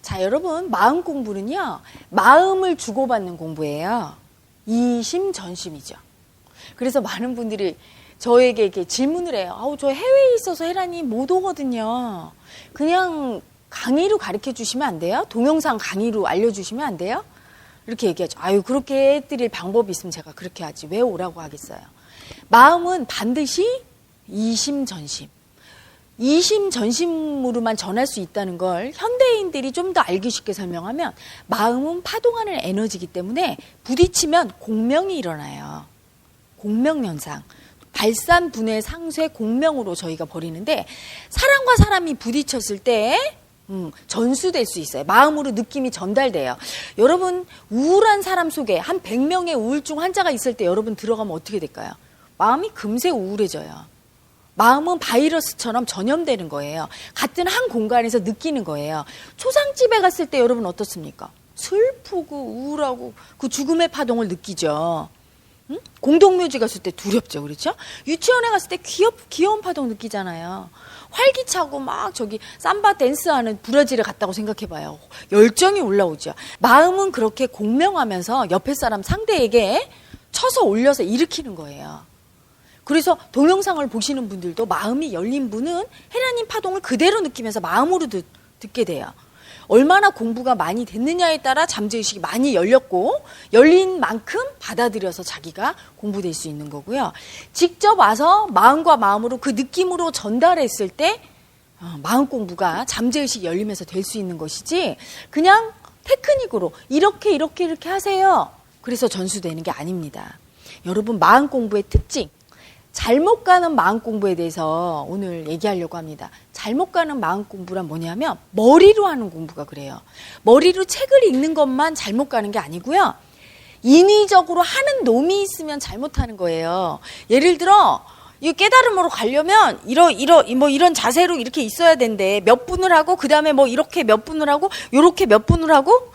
자, 여러분, 마음 공부는요, 마음을 주고받는 공부예요. 이심전심이죠. 그래서 많은 분들이 저에게 이렇게 질문을 해요. 아우, 저 해외에 있어서 혜란님 못 오거든요. 그냥 강의로 가르쳐 주시면 안 돼요? 동영상 강의로 알려주시면 안 돼요? 이렇게 얘기하죠. 아유, 그렇게 해드릴 방법이 있으면 제가 그렇게 하지. 왜 오라고 하겠어요? 마음은 반드시 이심전심. 이심전심으로만 전할 수 있다는 걸 현대인들이 좀 더 알기 쉽게 설명하면 마음은 파동하는 에너지이기 때문에 부딪히면 공명이 일어나요. 공명현상. 발산, 분해, 상쇄, 공명으로 저희가 벌이는데 사람과 사람이 부딪혔을 때 전수될 수 있어요. 마음으로 느낌이 전달돼요. 여러분, 우울한 사람 속에 한 100명의 우울증 환자가 있을 때 여러분 들어가면 어떻게 될까요? 마음이 금세 우울해져요. 마음은 바이러스처럼 전염되는 거예요. 같은 한 공간에서 느끼는 거예요. 초상집에 갔을 때 여러분 어떻습니까? 슬프고 우울하고 그 죽음의 파동을 느끼죠. 응? 공동묘지 갔을 때 두렵죠. 그렇죠? 유치원에 갔을 때 귀여운 파동 느끼잖아요. 활기차고 막 저기 삼바 댄스하는 브라질에 갔다고 생각해봐요. 열정이 올라오죠. 마음은 그렇게 공명하면서 옆에 사람 상대에게 쳐서 올려서 일으키는 거예요. 그래서 동영상을 보시는 분들도 마음이 열린 분은 혜란님 파동을 그대로 느끼면서 마음으로 듣게 돼요. 얼마나 공부가 많이 됐느냐에 따라 잠재의식이 많이 열렸고 열린 만큼 받아들여서 자기가 공부될 수 있는 거고요. 직접 와서 마음과 마음으로 그 느낌으로 전달했을 때 마음 공부가 잠재의식이 열리면서 될 수 있는 것이지 그냥 테크닉으로 이렇게 하세요. 그래서 전수되는 게 아닙니다. 여러분, 마음 공부의 특징. 잘못 가는 마음 공부에 대해서 오늘 얘기하려고 합니다. 잘못 가는 마음 공부란 뭐냐면 머리로 하는 공부가 그래요. 머리로 책을 읽는 것만 잘못 가는 게 아니고요. 인위적으로 하는 놈이 있으면 잘못하는 거예요. 예를 들어 이 깨달음으로 가려면 이런 자세로 이렇게 있어야 된대. 몇 분을 하고 그다음에 뭐 이렇게 몇 분을 하고 요렇게 몇 분을 하고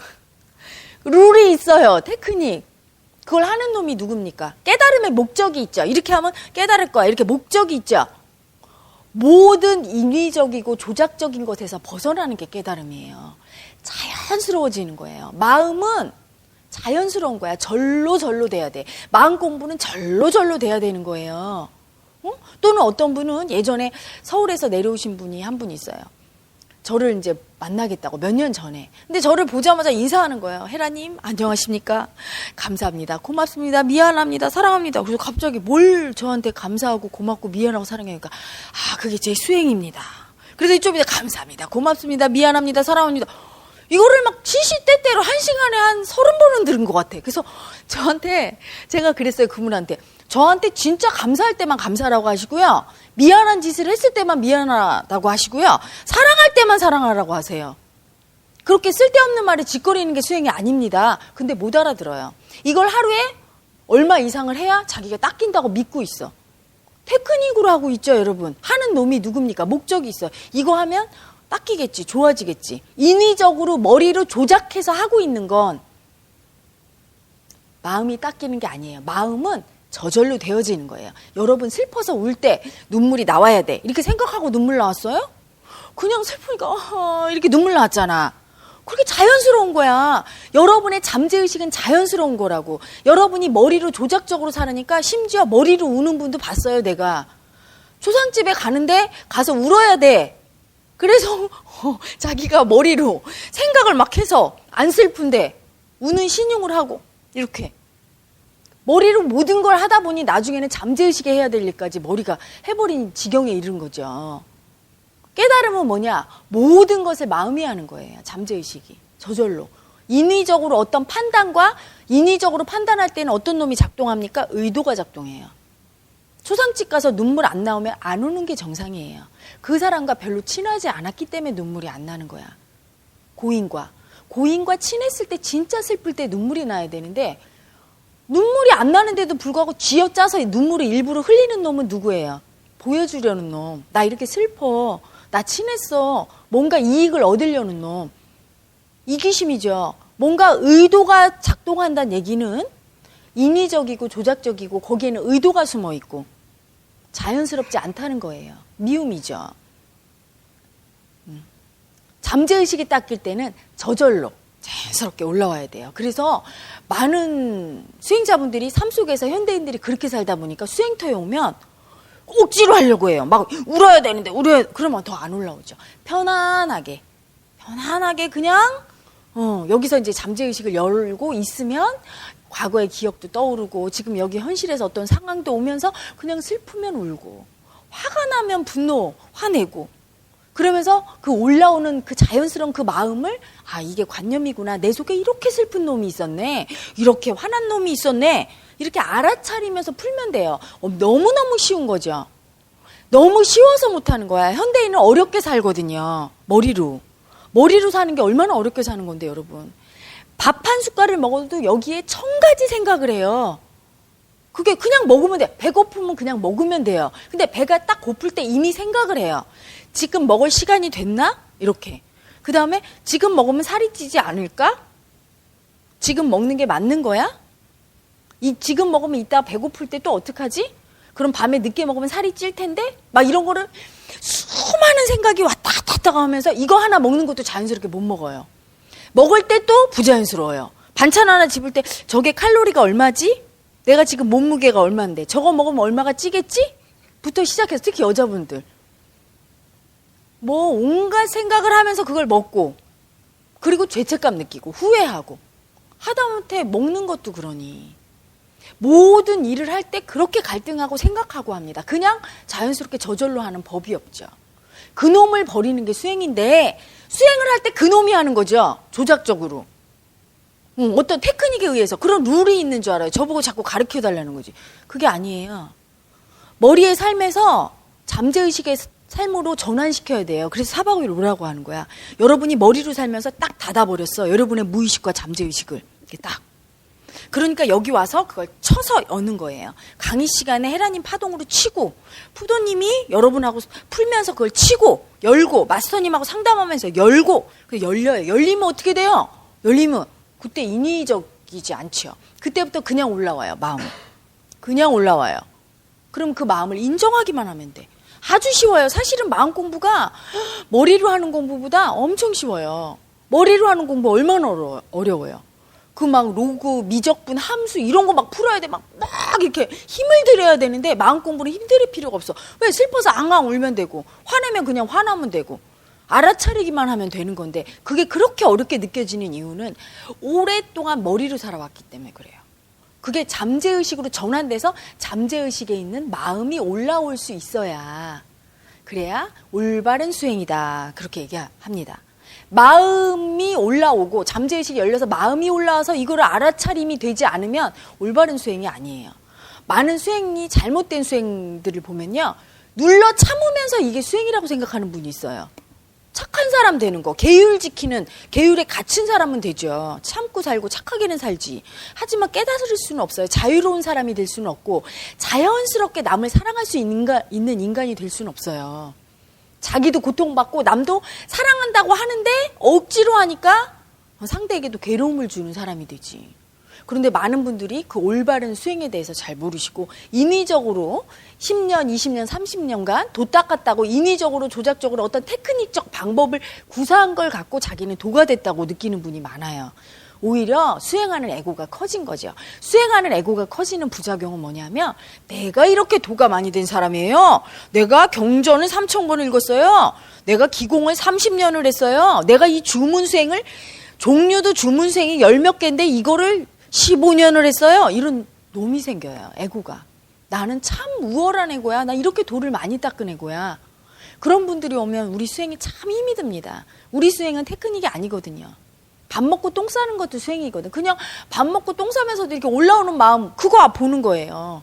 룰이 있어요. 테크닉. 그걸 하는 놈이 누굽니까? 깨달음의 목적이 있죠. 이렇게 하면 깨달을 거야. 이렇게 목적이 있죠. 모든 인위적이고 조작적인 것에서 벗어나는 게 깨달음이에요. 자연스러워지는 거예요. 마음은 자연스러운 거야. 절로 돼야 돼. 마음 공부는 절로 돼야 되는 거예요. 또는 어떤 분은 예전에 서울에서 내려오신 분이 한 분 있어요. 저를 이제 만나겠다고 몇 년 전에. 근데 저를 보자마자 인사하는 거예요. 혜라님, 안녕하십니까? 감사합니다. 고맙습니다. 미안합니다. 사랑합니다. 그래서 갑자기 뭘 저한테 감사하고 고맙고 미안하고 사랑하니까 그게 제 수행입니다. 그래서 이쪽에 감사합니다. 고맙습니다. 미안합니다. 사랑합니다. 이거를 막 시시때때로 1시간에 한 30번은 들은 것 같아. 그래서 제가 그랬어요. 그분한테. 저한테 진짜 감사할 때만 감사라고 하시고요. 미안한 짓을 했을 때만 미안하다고 하시고요. 사랑할 때만 사랑하라고 하세요. 그렇게 쓸데없는 말에 짓거리는 게 수행이 아닙니다. 근데 못 알아들어요. 이걸 하루에 얼마 이상을 해야 자기가 닦인다고 믿고 있어. 테크닉으로 하고 있죠, 여러분. 하는 놈이 누굽니까? 목적이 있어요. 이거 하면 닦이겠지, 좋아지겠지. 인위적으로 머리로 조작해서 하고 있는 건 마음이 닦이는 게 아니에요. 마음은 저절로 되어지는 거예요. 여러분, 슬퍼서 울 때 눈물이 나와야 돼. 이렇게 생각하고 눈물 나왔어요? 그냥 슬프니까 이렇게 눈물 나왔잖아. 그렇게 자연스러운 거야. 여러분의 잠재의식은 자연스러운 거라고. 여러분이 머리로 조작적으로 살으니까 심지어 머리로 우는 분도 봤어요, 내가. 초상집에 가는데 가서 울어야 돼. 그래서 자기가 머리로 생각을 막 해서 안 슬픈데 우는 신용을 하고 이렇게. 머리로 모든 걸 하다 보니 나중에는 잠재의식에 해야 될 일까지 머리가 해버린 지경에 이른 거죠. 깨달음은 뭐냐? 모든 것을 마음이 하는 거예요. 잠재의식이. 저절로. 인위적으로 어떤 판단과 인위적으로 판단할 때는 어떤 놈이 작동합니까? 의도가 작동해요. 초상집 가서 눈물 안 나오면 안 우는 게 정상이에요. 그 사람과 별로 친하지 않았기 때문에 눈물이 안 나는 거야. 고인과 친했을 때 진짜 슬플 때 눈물이 나야 되는데 눈물이 안 나는데도 불구하고 쥐어짜서 눈물을 일부러 흘리는 놈은 누구예요? 보여주려는 놈. 나 이렇게 슬퍼. 나 친했어. 뭔가 이익을 얻으려는 놈. 이기심이죠. 뭔가 의도가 작동한다는 얘기는 인위적이고 조작적이고 거기에는 의도가 숨어 있고 자연스럽지 않다는 거예요. 미움이죠. 잠재의식이 닦일 때는 저절로 자연스럽게 올라와야 돼요. 그래서 많은 수행자분들이 삶 속에서 현대인들이 그렇게 살다 보니까 수행터에 오면 억지로 하려고 해요. 막 울어야 되는데 그러면 더 안 올라오죠. 편안하게 그냥 여기서 이제 잠재의식을 열고 있으면 과거의 기억도 떠오르고 지금 여기 현실에서 어떤 상황도 오면서 그냥 슬프면 울고 화가 나면 분노, 화내고 그러면서 그 올라오는 그 자연스러운 그 마음을 이게 관념이구나. 내 속에 이렇게 슬픈 놈이 있었네. 이렇게 화난 놈이 있었네. 이렇게 알아차리면서 풀면 돼요. 너무너무 쉬운 거죠. 너무 쉬워서 못하는 거야. 현대인은 어렵게 살거든요. 머리로 사는 게 얼마나 어렵게 사는 건데 여러분. 밥 한 숟갈을 먹어도 여기에 1000가지 생각을 해요. 그게 그냥 먹으면 돼. 배고프면 그냥 먹으면 돼요. 근데 배가 딱 고플 때 이미 생각을 해요. 지금 먹을 시간이 됐나? 이렇게. 그 다음에 지금 먹으면 살이 찌지 않을까? 지금 먹는 게 맞는 거야? 지금 먹으면 이따 배고플 때 또 어떡하지? 그럼 밤에 늦게 먹으면 살이 찔 텐데? 막 이런 거를 수많은 생각이 왔다 갔다 하면서 이거 하나 먹는 것도 자연스럽게 못 먹어요. 먹을 때 또 부자연스러워요. 반찬 하나 집을 때 저게 칼로리가 얼마지? 내가 지금 몸무게가 얼마인데 저거 먹으면 얼마가 찌겠지? 부터 시작해서 특히 여자분들. 뭐 온갖 생각을 하면서 그걸 먹고 그리고 죄책감 느끼고 후회하고 하다못해 먹는 것도 그러니 모든 일을 할 때 그렇게 갈등하고 생각하고 합니다. 그냥 자연스럽게 저절로 하는 법이 없죠. 그놈을 버리는 게 수행인데 수행을 할 때 그놈이 하는 거죠. 조작적으로. 어떤 테크닉에 의해서 그런 룰이 있는 줄 알아요. 저보고 자꾸 가르쳐달라는 거지. 그게 아니에요. 머리의 삶에서 잠재의식의 삶으로 전환시켜야 돼요. 그래서 사박을 오라고 하는 거야. 여러분이 머리로 살면서 딱 닫아버렸어. 여러분의 무의식과 잠재의식을. 이렇게 딱. 그러니까 여기 와서 그걸 쳐서 여는 거예요. 강의 시간에 헤라님 파동으로 치고 푸도님이 여러분하고 풀면서 그걸 치고 열고 마스터님하고 상담하면서 열고 열려요. 열리면 어떻게 돼요? 열리면 그때 인위적이지 않죠. 그때부터 그냥 올라와요. 마음은. 그냥 올라와요. 그럼 그 마음을 인정하기만 하면 돼. 아주 쉬워요. 사실은 마음 공부가 머리로 하는 공부보다 엄청 쉬워요. 머리로 하는 공부 얼마나 어려워요. 그 막 로그, 미적분, 함수 이런 거 막 풀어야 돼. 막 이렇게 힘을 들여야 되는데 마음 공부는 힘들일 필요가 없어. 왜? 슬퍼서 앙앙 울면 되고 화내면 그냥 화나면 되고 알아차리기만 하면 되는 건데 그게 그렇게 어렵게 느껴지는 이유는 오랫동안 머리로 살아왔기 때문에 그래요. 그게 잠재의식으로 전환돼서 잠재의식에 있는 마음이 올라올 수 있어야 그래야 올바른 수행이다. 그렇게 얘기합니다. 마음이 올라오고 잠재의식이 열려서 마음이 올라와서 이거를 알아차림이 되지 않으면 올바른 수행이 아니에요. 많은 수행이 잘못된 수행들을 보면요. 눌러 참으면서 이게 수행이라고 생각하는 분이 있어요. 착한 사람 되는 거, 계율 지키는, 계율에 갇힌 사람은 되죠. 참고 살고 착하게는 살지. 하지만 깨달을 수는 없어요. 자유로운 사람이 될 수는 없고 자연스럽게 남을 사랑할 수 있는 인간이 될 수는 없어요. 자기도 고통받고 남도 사랑한다고 하는데 억지로 하니까 상대에게도 괴로움을 주는 사람이 되지. 그런데 많은 분들이 그 올바른 수행에 대해서 잘 모르시고 인위적으로 10년, 20년, 30년간 도 닦았다고 인위적으로 조작적으로 어떤 테크닉적 방법을 구사한 걸 갖고 자기는 도가 됐다고 느끼는 분이 많아요. 오히려 수행하는 에고가 커진 거죠. 수행하는 에고가 커지는 부작용은 뭐냐면 내가 이렇게 도가 많이 된 사람이에요. 내가 경전을 3000권을 읽었어요. 내가 기공을 30년을 했어요. 내가 이 주문수행을 종류도 주문수행이 10몇 개인데 이거를 15년을 했어요. 이런 놈이 생겨요. 에고가. 나는 참 우월한 에고야. 나 이렇게 도를 많이 닦은 에고야. 그런 분들이 오면 우리 수행이 참 힘이 듭니다. 우리 수행은 테크닉이 아니거든요. 밥 먹고 똥 싸는 것도 수행이거든. 그냥 밥 먹고 똥 싸면서도 이렇게 올라오는 마음 그거 보는 거예요.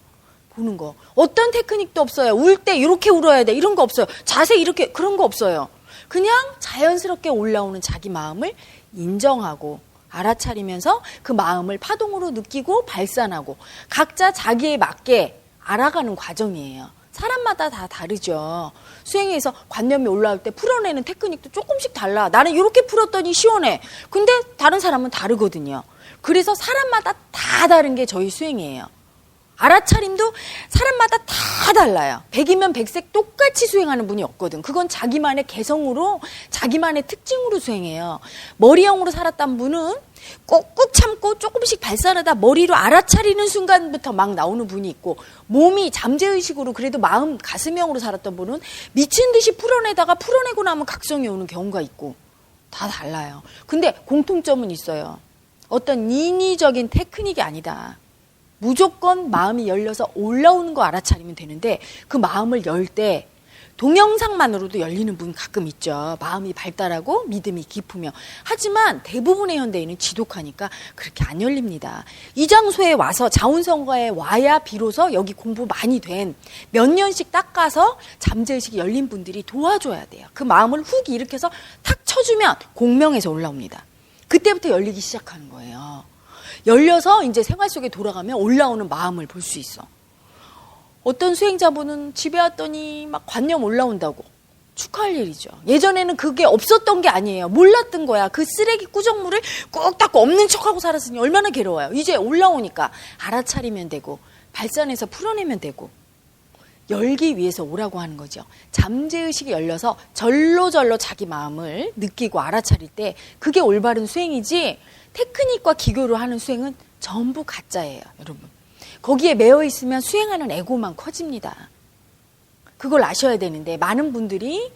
보는 거. 어떤 테크닉도 없어요. 울 때 이렇게 울어야 돼. 이런 거 없어요. 자세 이렇게 그런 거 없어요. 그냥 자연스럽게 올라오는 자기 마음을 인정하고 알아차리면서 그 마음을 파동으로 느끼고 발산하고 각자 자기에 맞게 알아가는 과정이에요. 사람마다 다 다르죠. 수행에서 관념이 올라올 때 풀어내는 테크닉도 조금씩 달라. 나는 이렇게 풀었더니 시원해. 근데 다른 사람은 다르거든요. 그래서 사람마다 다 다른 게 저희 수행이에요. 알아차림도 사람마다 다 달라요. 100이면 100색 똑같이 수행하는 분이 없거든. 그건 자기만의 개성으로, 자기만의 특징으로 수행해요. 머리형으로 살았던 분은 꾹꾹 참고 조금씩 발산하다 머리로 알아차리는 순간부터 막 나오는 분이 있고, 몸이 잠재의식으로 그래도 마음 가슴형으로 살았던 분은 미친 듯이 풀어내다가 풀어내고 나면 각성이 오는 경우가 있고, 다 달라요. 근데 공통점은 있어요. 어떤 인위적인 테크닉이 아니다. 무조건 마음이 열려서 올라오는 거 알아차리면 되는데, 그 마음을 열 때 동영상만으로도 열리는 분 가끔 있죠. 마음이 발달하고 믿음이 깊으며. 하지만 대부분의 현대인은 지독하니까 그렇게 안 열립니다. 이 장소에 와서 자운성가에 와야 비로소 여기 공부 많이 된 몇 년씩 닦아서 잠재의식이 열린 분들이 도와줘야 돼요. 그 마음을 훅 일으켜서 탁 쳐주면 공명에서 올라옵니다. 그때부터 열리기 시작하는 거예요. 열려서 이제 생활 속에 돌아가면 올라오는 마음을 볼 수 있어. 어떤 수행자분은 집에 왔더니 막 관념 올라온다고. 축하할 일이죠. 예전에는 그게 없었던 게 아니에요. 몰랐던 거야. 그 쓰레기 꾸정물을 꾹 닦고 없는 척하고 살았으니 얼마나 괴로워요. 이제 올라오니까 알아차리면 되고, 발산해서 풀어내면 되고, 열기 위해서 오라고 하는 거죠. 잠재의식이 열려서 절로절로 자기 마음을 느끼고 알아차릴 때 그게 올바른 수행이지, 테크닉과 기교를 하는 수행은 전부 가짜예요, 여러분. 거기에 매여 있으면 수행하는 에고만 커집니다. 그걸 아셔야 되는데 많은 분들이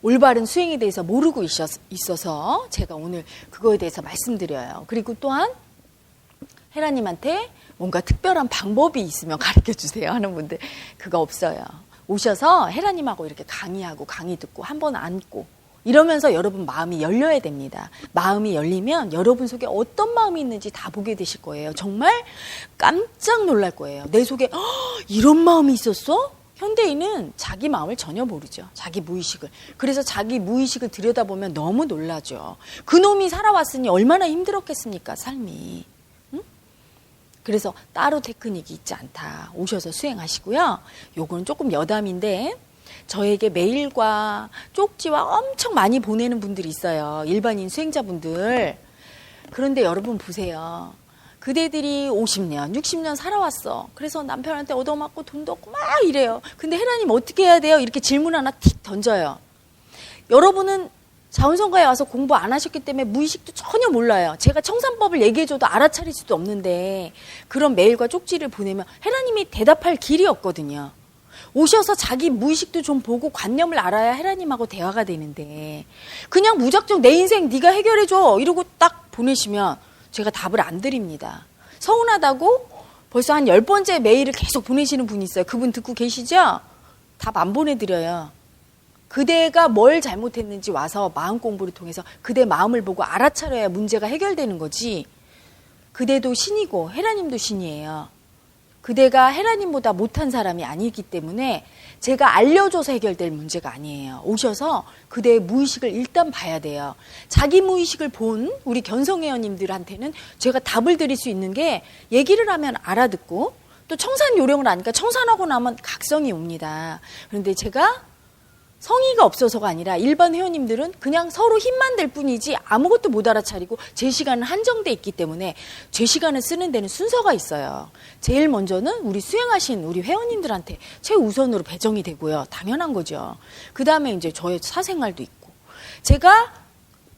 올바른 수행에 대해서 모르고 있어서 제가 오늘 그거에 대해서 말씀드려요. 그리고 또한 헤라님한테 뭔가 특별한 방법이 있으면 가르쳐 주세요 하는 분들, 그거 없어요. 오셔서 헤라님하고 이렇게 강의하고 강의 듣고 한번 앉고 이러면서 여러분 마음이 열려야 됩니다. 마음이 열리면 여러분 속에 어떤 마음이 있는지 다 보게 되실 거예요. 정말 깜짝 놀랄 거예요. 내 속에 이런 마음이 있었어? 현대인은 자기 마음을 전혀 모르죠. 자기 무의식을. 그래서 자기 무의식을 들여다보면 너무 놀라죠. 그놈이 살아왔으니 얼마나 힘들었겠습니까, 삶이. 응? 그래서 따로 테크닉이 있지 않다. 오셔서 수행하시고요. 요거는 조금 여담인데, 저에게 메일과 쪽지와 엄청 많이 보내는 분들이 있어요. 일반인 수행자분들. 그런데 여러분 보세요. 그대들이 50년, 60년 살아왔어. 그래서 남편한테 얻어맞고 돈도 없고 막 이래요. 근데 헤라님 어떻게 해야 돼요? 이렇게 질문 하나 틱 던져요. 여러분은 자운성가에 와서 공부 안 하셨기 때문에 무의식도 전혀 몰라요. 제가 청산법을 얘기해줘도 알아차릴 수도 없는데, 그런 메일과 쪽지를 보내면 헤라님이 대답할 길이 없거든요. 오셔서 자기 무의식도 좀 보고 관념을 알아야 헤라님하고 대화가 되는데, 그냥 무작정 내 인생 네가 해결해줘 이러고 딱 보내시면 제가 답을 안 드립니다. 서운하다고 벌써 한 10번째 메일을 계속 보내시는 분이 있어요. 그분 듣고 계시죠? 답 안 보내드려요. 그대가 뭘 잘못했는지 와서 마음 공부를 통해서 그대 마음을 보고 알아차려야 문제가 해결되는 거지. 그대도 신이고 헤라님도 신이에요. 그대가 헤라님보다 못한 사람이 아니기 때문에 제가 알려줘서 해결될 문제가 아니에요. 오셔서 그대의 무의식을 일단 봐야 돼요. 자기 무의식을 본 우리 견성회원님들한테는 제가 답을 드릴 수 있는 게, 얘기를 하면 알아듣고 또 청산 요령을 아니까 청산하고 나면 각성이 옵니다. 그런데 제가 성의가 없어서가 아니라 일반 회원님들은 그냥 서로 힘만 될 뿐이지 아무것도 못 알아차리고 제 시간은 한정돼 있기 때문에 제 시간을 쓰는 데는 순서가 있어요. 제일 먼저는 우리 수행하신 우리 회원님들한테 최우선으로 배정이 되고요. 당연한 거죠. 그 다음에 이제 저의 사생활도 있고, 제가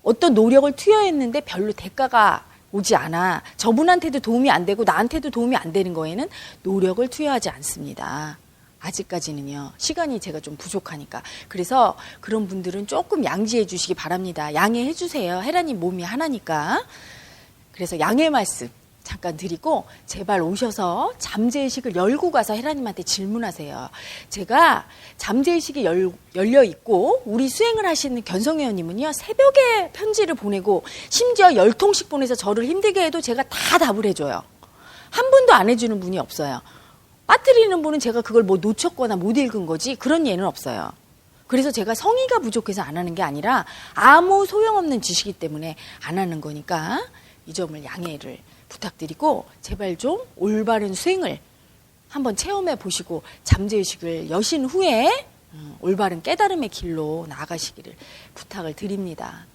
어떤 노력을 투여했는데 별로 대가가 오지 않아, 저분한테도 도움이 안 되고 나한테도 도움이 안 되는 거에는 노력을 투여하지 않습니다. 아직까지는요. 시간이 제가 좀 부족하니까. 그래서 그런 분들은 조금 양지해 주시기 바랍니다. 양해해 주세요. 헤라님 몸이 하나니까. 그래서 양해 말씀 잠깐 드리고, 제발 오셔서 잠재의식을 열고 가서 헤라님한테 질문하세요. 제가 잠재의식이 열려 있고 우리 수행을 하시는 견성회원님은요, 새벽에 편지를 보내고 심지어 10통씩 보내서 저를 힘들게 해도 제가 다 답을 해줘요. 한 분도 안 해주는 분이 없어요. 빠뜨리는 분은 제가 그걸 뭐 놓쳤거나 못 읽은 거지 그런 예는 없어요. 그래서 제가 성의가 부족해서 안 하는 게 아니라 아무 소용없는 짓이기 때문에 안 하는 거니까 이 점을 양해를 부탁드리고, 제발 좀 올바른 수행을 한번 체험해 보시고 잠재의식을 여신 후에 올바른 깨달음의 길로 나아가시기를 부탁을 드립니다.